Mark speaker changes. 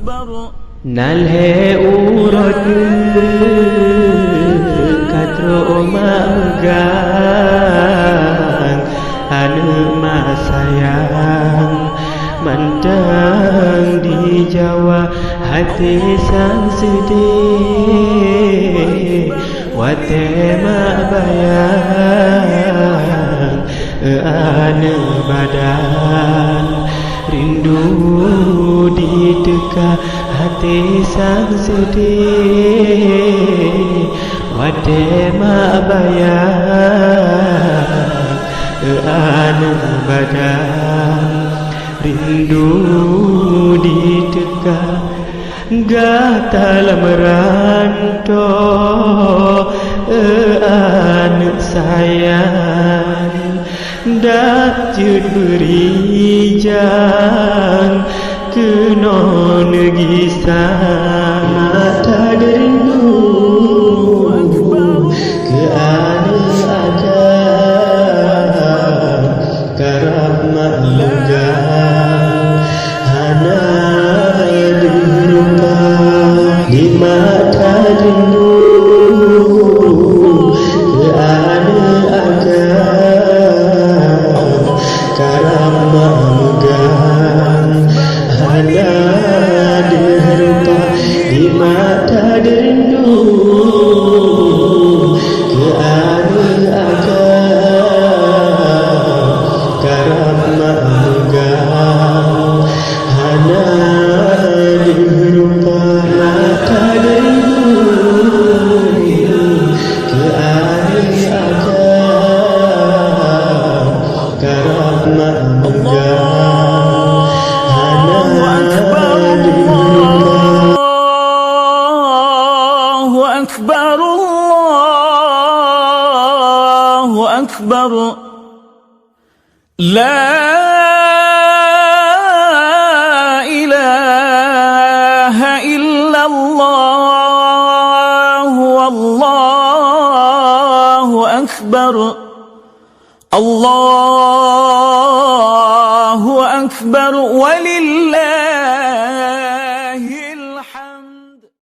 Speaker 1: Nalhe urut katro magang anu sayang mandang di Jawa hati sang sedih wate bayang anu badan rindu di dekat hati sang sedih wate bayang anu badan rindu di dekat gatal merantau anu sayang dak jud beri jang kenon gisang mata rindu ke anu akan karab malugang hana dirupa di mata rindu ke anu akan karab malugang hana dirupa di mata rindu ke anu akan karab malugang hana dirupa mata rindu ke anu akan karab malugang hana dirupa.
Speaker 2: Allahu Akbar, Allahu Akbar, La ilaha illallah, Wallahu Akbar, Allahu Akbar, walillah